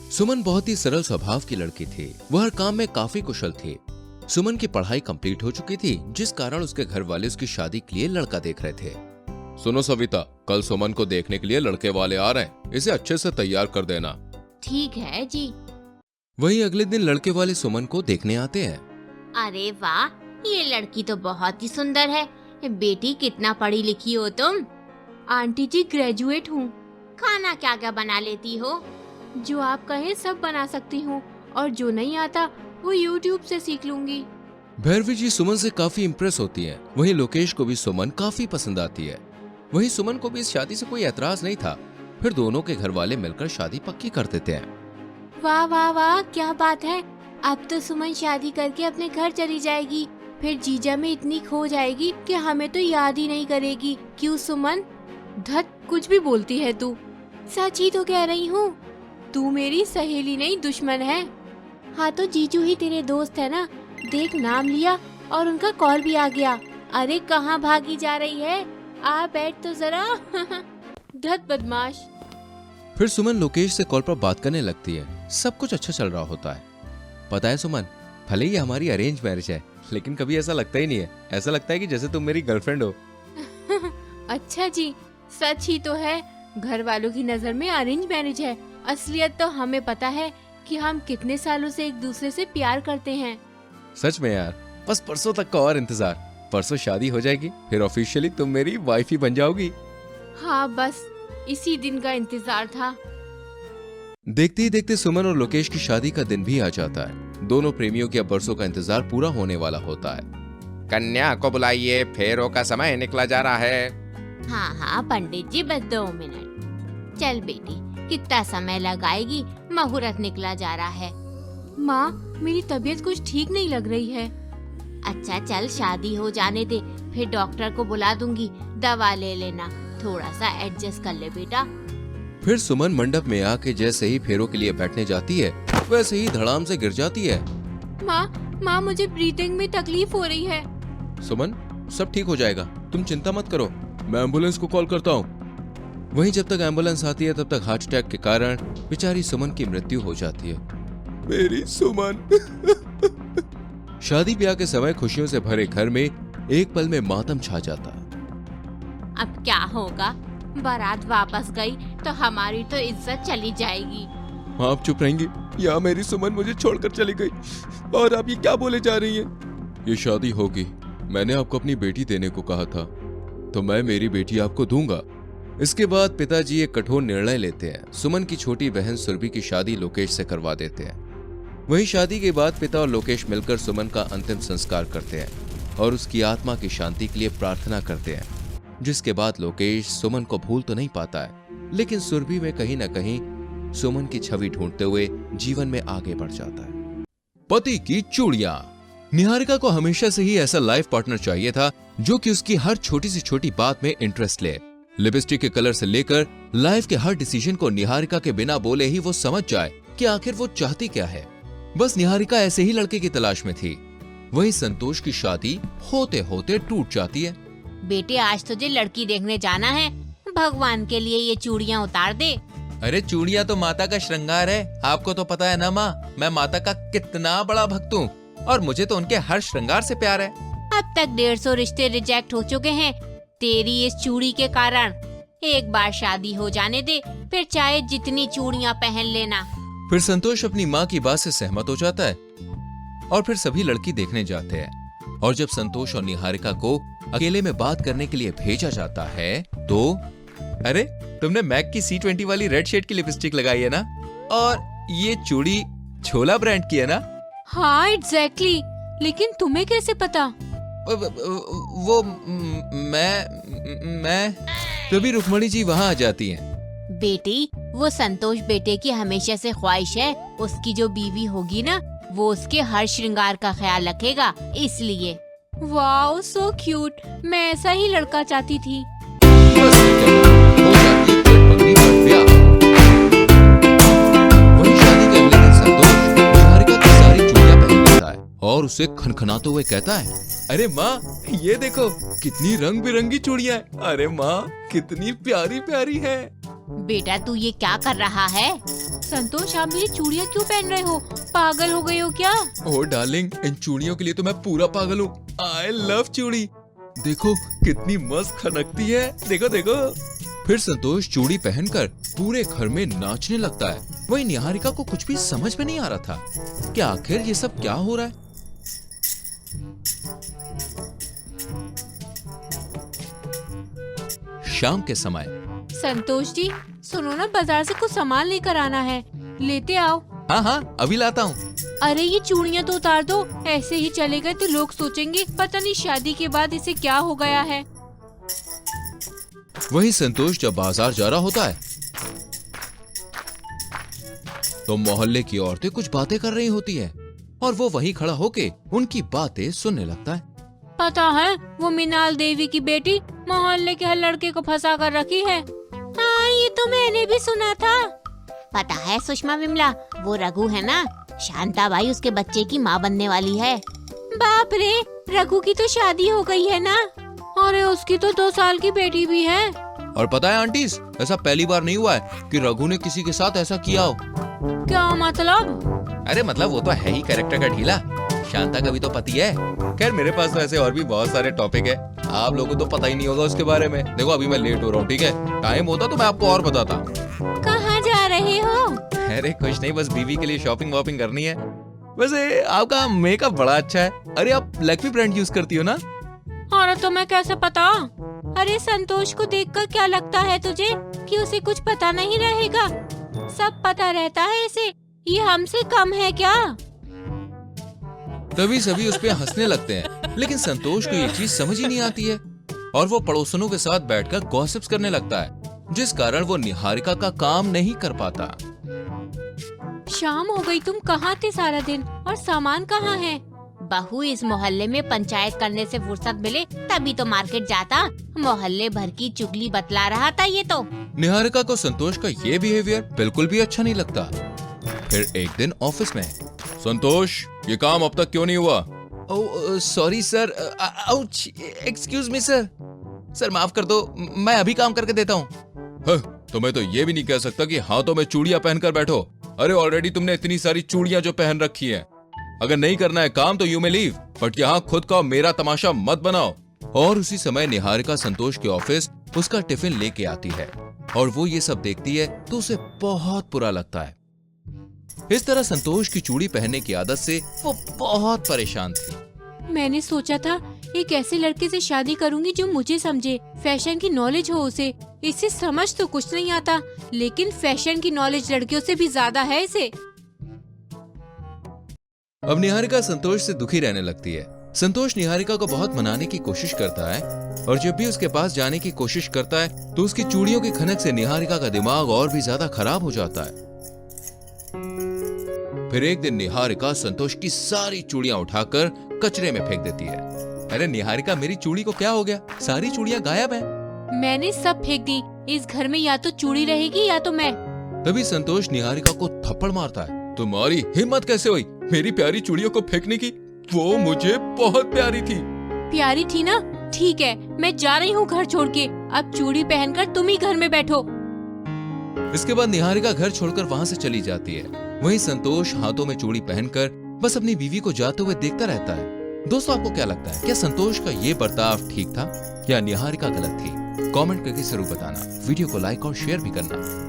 सुमन बहुत ही सरल स्वभाव की लड़की थी। वह हर काम में काफी कुशल थी। सुमन की पढ़ाई कंप्लीट हो चुकी थी, जिस कारण उसके घर वाले उसकी शादी के लिए लड़का देख रहे थे। सुनो सविता, कल सुमन को देखने के लिए लड़के वाले आ रहे हैं, इसे अच्छे से तैयार कर देना। ठीक है जी। वही अगले दिन लड़के वाले सुमन को देखने आते हैं। अरे वाह, ये लड़की तो बहुत ही सुंदर है। बेटी कितना पढ़ी लिखी हो तुम? आंटी जी ग्रेजुएट हूँ। खाना क्या क्या बना लेती हो? जो आप कहें सब बना सकती हूँ, और जो नहीं आता वो YouTube से सीख लूंगी। भैरवी जी सुमन से काफी इम्प्रेस होती हैं। वहीं लोकेश को भी सुमन काफी पसंद आती है। वहीं सुमन को भी इस शादी से कोई एतराज नहीं था। फिर दोनों के घर वाले मिलकर शादी पक्की कर देते हैं। वाह वाह वाह, क्या बात है। अब तो सुमन शादी करके अपने घर चली जाएगी। फिर जीजा में इतनी खो जाएगी कि हमें तो याद ही नहीं करेगी। क्यों सुमन? धत, कुछ भी बोलती है तू। सच ही तो कह रही हूँ। तू मेरी सहेली नहीं दुश्मन है। हाँ तो जीजू ही तेरे दोस्त है ना। देख, नाम लिया और उनका कॉल भी आ गया। अरे कहाँ भागी जा रही है? आ बैठ तो जरा। धत बदमाश। फिर सुमन लोकेश से कॉल पर बात करने लगती है। सब कुछ अच्छा चल रहा होता है। पता है सुमन, भले ही हमारी अरेंज मैरिज है, लेकिन कभी ऐसा लगता ही नहीं है। ऐसा लगता है कि जैसे तुम मेरी गर्लफ्रेंड हो। अच्छा जी, सच ही तो है। घर वालों की नजर में अरेंज मैरिज है। असलियत तो हमें पता है कि हम कितने सालों से एक दूसरे से प्यार करते हैं। सच में यार, बस परसों तक का और इंतजार। परसों शादी हो जाएगी, फिर ऑफिशियली तुम मेरी वाइफ ही बन जाओगी। हाँ, बस इसी दिन का इंतजार था। देखते ही देखते सुमन और लोकेश की शादी का दिन भी आ जाता है। दोनों प्रेमियों के अब बरसों का इंतजार पूरा होने वाला होता है। कन्या को बुलाइए, फेरों का समय निकला जा रहा है। हाँ हाँ पंडित जी, बस 2 मिनट। चल बेटी, कितना समय लगाएगी? मुहूर्त निकला जा रहा है। माँ, मेरी तबीयत कुछ ठीक नहीं लग रही है। अच्छा चल, शादी हो जाने दे, फिर डॉक्टर को बुला दूंगी। दवा ले लेना, थोड़ा सा एडजस्ट कर ले बेटा। फिर सुमन मंडप में आके जैसे ही फेरों के लिए बैठने जाती है, वैसे ही धड़ाम से गिर जाती है। माँ, मुझे ब्रीथिंग में तकलीफ हो रही है। सुमन, सब ठीक हो जाएगा, तुम चिंता मत करो, मैं एम्बुलेंस को कॉल करता हूँ। वहीं जब तक एम्बुलेंस आती है, तब तक हार्ट अटैक के कारण बेचारी सुमन की मृत्यु हो जाती है। मेरी सुमन। शादी ब्याह के समय खुशियों से भरे घर में एक पल में मातम छा जाता है। अब क्या होगा? बारात वापस गई तो हमारी तो इज्जत चली जाएगी। आप चुप रहेंगी या मेरी सुमन मुझे छोड़कर चली गई? और आप ये क्या बोले जा रही हैं? ये शादी होगी, मैंने आपको अपनी बेटी देने को कहा था, तो मैं मेरी बेटी आपको दूंगा। इसके बाद पिताजी एक कठोर निर्णय लेते हैं। सुमन की छोटी बहन सुरभि की शादी लोकेश से करवा देते हैं। वहीं शादी के बाद पिता और लोकेश मिलकर सुमन का अंतिम संस्कार करते हैं और उसकी आत्मा की शांति के लिए प्रार्थना करते हैं। जिसके बाद लोकेश सुमन को भूल तो नहीं पाता है, लेकिन सुरभि में कहीं न कहीं सुमन की छवि ढूंढते हुए जीवन में आगे बढ़ जाता है। पति की चूड़ियां। निहारिका को हमेशा से ही ऐसा लाइफ पार्टनर चाहिए था जो कि उसकी हर छोटी सी छोटी बात में इंटरेस्ट ले। लिपस्टिक के कलर से लेकर लाइफ के हर डिसीजन को निहारिका के बिना बोले ही वो समझ जाए कि आखिर वो चाहती क्या है। बस निहारिका ऐसे ही लड़के की तलाश में थी। वहीं संतोष की शादी होते होते टूट जाती है। बेटे, आज तुझे लड़की देखने जाना है, भगवान के लिए ये चूड़ियाँ उतार दे। अरे चूड़ियाँ तो माता का श्रृंगार है, आपको तो पता है ना माँ, मैं माता का कितना बड़ा भक्त हूँ और मुझे तो उनके हर श्रृंगार से प्यार है। अब तक 150 रिश्ते रिजेक्ट हो चुके हैं तेरी इस चूड़ी के कारण। एक बार शादी हो जाने दे, फिर चाहे जितनी चूड़ियाँ पहन लेना। फिर संतोष अपनी माँ की बात से सहमत हो जाता है और फिर सभी लड़की देखने जाते हैं। और जब संतोष और निहारिका को अकेले में बात करने के लिए भेजा जाता है तो अरे, तुमने मैक की C20 वाली रेड शेड की लिपस्टिक लगाई है ना, और ये चूड़ी छोला ब्रांड की है ना? हाँ एग्जैक्टली, लेकिन तुम्हें कैसे पता? वो मैं तभी रुक्मणी जी वहाँ आ जाती हैं। बेटी, वो संतोष बेटे की हमेशा से ख्वाहिश है, उसकी जो बीवी होगी ना, वो उसके हर श्रृंगार का ख्याल रखेगा, इसलिए। Wow, so cute. मैं ऐसा ही लड़का चाहती थी। और उसे खनखनाते हुए कहता है, अरे माँ, ये देखो कितनी रंग बिरंगी चूड़ियाँ हैं। अरे माँ, कितनी प्यारी प्यारी है। बेटा, तू ये क्या कर रहा है? संतोष, आप मेरी चूड़ियाँ क्यों पहन रहे हो? पागल हो गए हो क्या? ओह डार्लिंग, इन चूड़ियों के लिए तो मैं पूरा पागल हूँ। आई लव चूड़ी। देखो कितनी मस्त खनकती है, देखो देखो। फिर संतोष चूड़ी पहनकर पूरे घर में नाचने लगता है। वही निहारिका को कुछ भी समझ में नहीं आ रहा था कि आखिर ये सब क्या हो रहा है। शाम के समय संतोष जी, सुनो ना, बाजार से कुछ सामान लेकर आना है, लेते आओ। हाँ हाँ अभी लाता हूँ। अरे ये चूड़ियाँ तो उतार दो, ऐसे ही चले गए तो लोग सोचेंगे पता नहीं शादी के बाद इसे क्या हो गया है। वही संतोष जब बाजार जा रहा होता है तो मोहल्ले की औरतें कुछ बातें कर रही होती है और वो वहीं खड़ा होके उनकी बातें सुनने लगता है। पता है, वो मिनाल देवी की बेटी मोहल्ले के हर लड़के को फंसा कर रखी है। हाँ, ये तो मैंने भी सुना था। पता है सुषमा विमला, वो रघु है ना, शांताबाई उसके बच्चे की माँ बनने वाली है। बाप रे, रघु की तो शादी हो गई है ना? अरे उसकी तो 2 साल की बेटी भी है। और पता है आंटीज, ऐसा पहली बार नहीं हुआ है कि रघु ने किसी के साथ ऐसा किया हो। क्या मतलब? अरे मतलब वो तो है ही कैरेक्टर का ढीला। शांता का भी तो पति है। खैर मेरे पास तो ऐसे और भी बहुत सारे टॉपिक है, आप लोगों को तो पता ही नहीं होगा उसके बारे में। देखो अभी मैं लेट हो रहा हूँ, ठीक है? टाइम होता तो मैं आपको और बताता। कहाँ जा रहे हो? अरे कुछ नहीं, बस बीवी के लिए शॉपिंग वॉपिंग करनी है। वैसे आपका मेकअप बड़ा अच्छा है। अरे आप लैक्मे ब्रांड यूज करती हो ना? और तो मैं कैसे पता? अरे संतोष को देखकर क्या लगता है तुझे कि उसे कुछ पता नहीं रहेगा? सब पता रहता है इसे। ये हमसे कम है क्या? तभी सभी उस पे हंसने लगते हैं, लेकिन संतोष को ये चीज समझ ही नहीं आती है और वो पड़ोसनों के साथ बैठकर गॉसिप्स करने लगता है, जिस कारण वो निहारिका का काम नहीं कर पाता। शाम हो गई, तुम कहाँ थे सारा दिन? और सामान कहाँ है? बहू, इस मोहल्ले में पंचायत करने से फुर्सत मिले तभी तो मार्केट जाता। मोहल्ले भर की चुगली बतला रहा था ये तो। निहारिका को संतोष का ये बिहेवियर बिल्कुल भी अच्छा नहीं लगता। फिर एक दिन ऑफिस में, संतोष ये काम अब तक क्यों नहीं हुआ? Oh sorry sir, excuse me sir. Sir माफ कर दो, मैं अभी काम करके देता हूँ। तो मैं तो ये भी नहीं कह सकता कि हाथों में चूड़ियां पहनकर बैठो। अरे ऑलरेडी तुमने इतनी सारी चूड़ियां जो पहन रखी हैं। अगर नहीं करना है काम तो यू मे लीव, बट यहाँ खुद का मेरा तमाशा मत बनाओ। और उसी समय निहारिका संतोष के ऑफिस उसका टिफिन लेके आती है और वो ये सब देखती है तो उसे बहुत बुरा लगता है। इस तरह संतोष की चूड़ी पहनने की आदत से वो बहुत परेशान थी। मैंने सोचा था एक ऐसे लड़के से शादी करूंगी जो मुझे समझे, फैशन की नॉलेज हो उसे। इसे समझ तो कुछ नहीं आता, लेकिन फैशन की नॉलेज लड़कियों से भी ज्यादा है इसे। अब निहारिका संतोष से दुखी रहने लगती है। संतोष निहारिका को बहुत मनाने की कोशिश करता है और जब भी उसके पास जाने की कोशिश करता है तो उसकी चूड़ियों की खनक से निहारिका का दिमाग और भी ज्यादा खराब हो जाता है। फिर एक दिन निहारिका संतोष की सारी चूड़ियां उठाकर कचरे में फेंक देती है। अरे निहारिका, मेरी चूड़ी को क्या हो गया? सारी चूड़ियां गायब हैं। मैंने सब फेंक दी। इस घर में या तो चूड़ी रहेगी या तो मैं। तभी संतोष निहारिका को थप्पड़ मारता है। तुम्हारी हिम्मत कैसे हुई मेरी प्यारी चूड़ियों को फेंकने की? वो मुझे बहुत प्यारी थी। प्यारी थी ना? ठीक है, मैं जा रही हूँ घर छोड़ के। अब चूड़ी पहनकर तुम ही घर में बैठो। इसके बाद निहारिका घर छोड़कर वहाँ से चली जाती है। वहीं संतोष हाथों में चूड़ी पहनकर बस अपनी बीवी को जाते हुए देखता रहता है। दोस्तों आपको क्या लगता है, क्या संतोष का ये बर्ताव ठीक था या निहारिका गलत थी? कमेंट करके जरूर बताना। वीडियो को लाइक और शेयर भी करना।